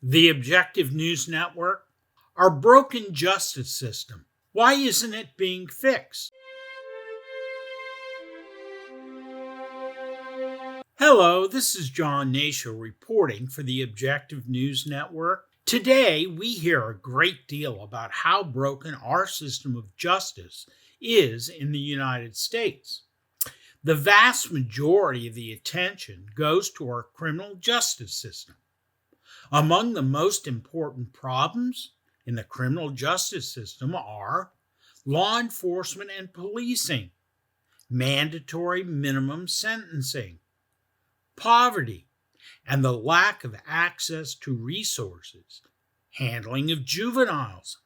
The Objective News Network, our broken justice system. Why isn't it being fixed? Hello, this is John Hnatio reporting for the Objective News Network. Today, we hear a great deal about how broken our system of justice is in the United States. The vast majority of the attention goes to our criminal justice system. Among the most important problems in the criminal justice system are law enforcement and policing, mandatory minimum sentencing, poverty, and the lack of access to resources, handling of juveniles,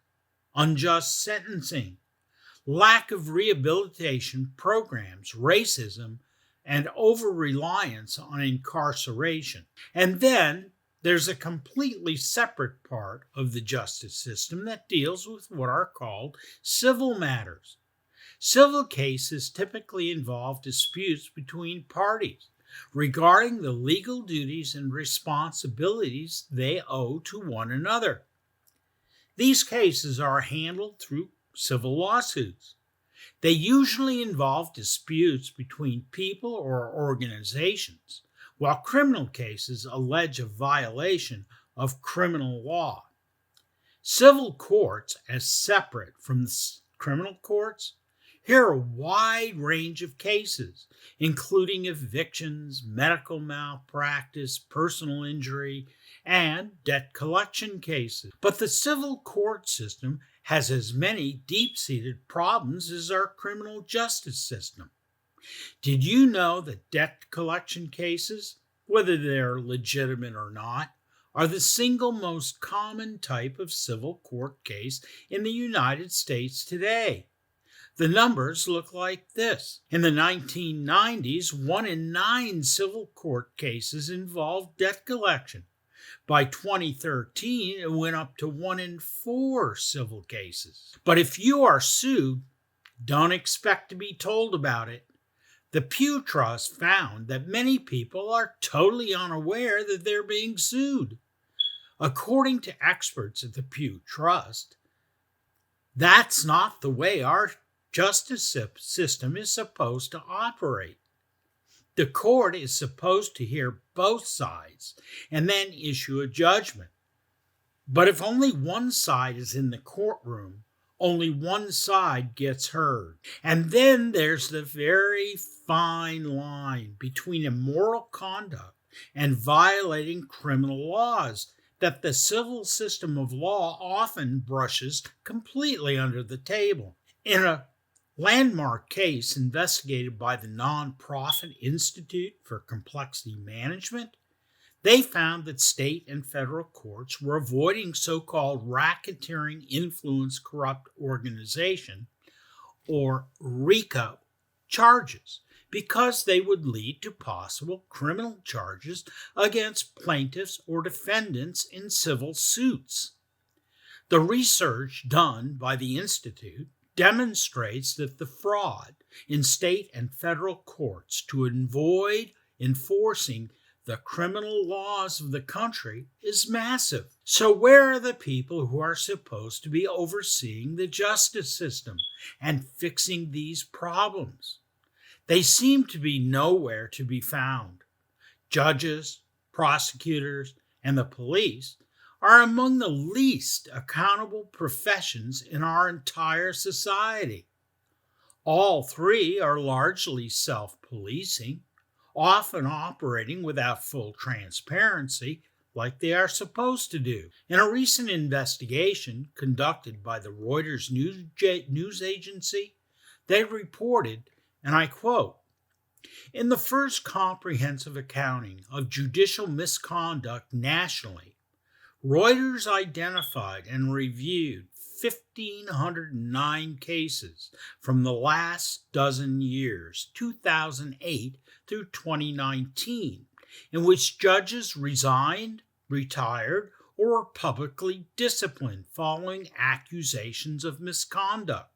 unjust sentencing, lack of rehabilitation programs, racism, and over-reliance on incarceration. And then there's a completely separate part of the justice system that deals with what are called civil matters. Civil cases typically involve disputes between parties regarding the legal duties and responsibilities they owe to one another. These cases are handled through civil lawsuits. They usually involve disputes between people or organizations, while criminal cases allege a violation of criminal law. Civil courts, as separate from criminal courts, hear a wide range of cases, including evictions, medical malpractice, personal injury, and debt collection cases. But the civil court system has as many deep-seated problems as our criminal justice system. Did you know that debt collection cases, whether they're legitimate or not, are the single most common type of civil court case in the United States today? The numbers look like this. In the 1990s, 1 in 9 civil court cases involved debt collection. By 2013, it went up to 1 in 4 civil cases. But if you are sued, don't expect to be told about it. The Pew Trust found that many people are totally unaware that they're being sued. According to experts at the Pew Trust, that's not the way our justice system is supposed to operate. The court is supposed to hear both sides and then issue a judgment. But if only one side is in the courtroom, only one side gets heard. And then there's the very fine line between immoral conduct and violating criminal laws that the civil system of law often brushes completely under the table. In a landmark case investigated by the nonprofit Institute for Complexity Management, they found that state and federal courts were avoiding so-called racketeering influence corrupt organization, or RICO, charges because they would lead to possible criminal charges against plaintiffs or defendants in civil suits. The research done by the Institute demonstrates that the fraud in state and federal courts to avoid enforcing the criminal laws of the country is massive. So where are the people who are supposed to be overseeing the justice system and fixing these problems? They seem to be nowhere to be found. Judges, prosecutors, and the police are among the least accountable professions in our entire society. All three are largely self-policing, often operating without full transparency like they are supposed to do. In a recent investigation conducted by the Reuters news agency, they reported, and I quote, "In the first comprehensive accounting of judicial misconduct nationally, Reuters identified and reviewed 1,509 cases from the last dozen years, 2008 through 2019, in which judges resigned, retired, or were publicly disciplined following accusations of misconduct.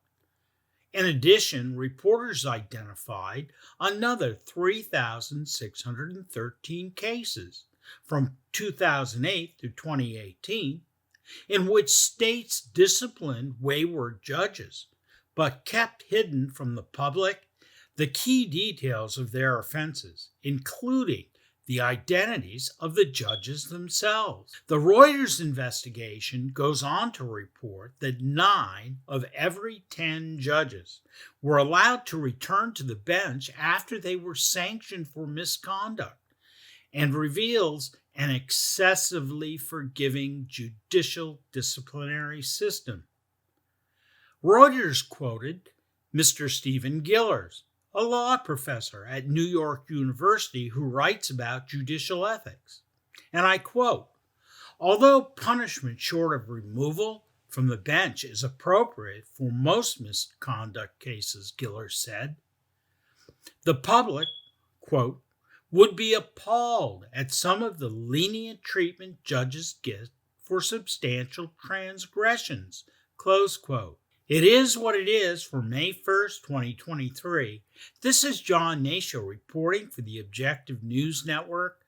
In addition, reporters identified another 3,613 cases from 2008 through 2018, in which states disciplined wayward judges, but kept hidden from the public the key details of their offenses, including the identities of the judges themselves. The Reuters investigation goes on to report that 9 of every 10 judges were allowed to return to the bench after they were sanctioned for misconduct, and reveals an excessively forgiving judicial disciplinary system. Reuters quoted Mr. Stephen Gillers, a law professor at New York University who writes about judicial ethics. And I quote, "Although punishment short of removal from the bench is appropriate for most misconduct cases," Gillers said, "the public," quote, "would be appalled at some of the lenient treatment judges get for substantial transgressions," close quote. It is what it is for May 1st, 2023. This is John Hnatio reporting for the Objective News Network.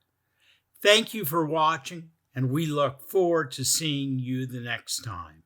Thank you for watching, and we look forward to seeing you the next time.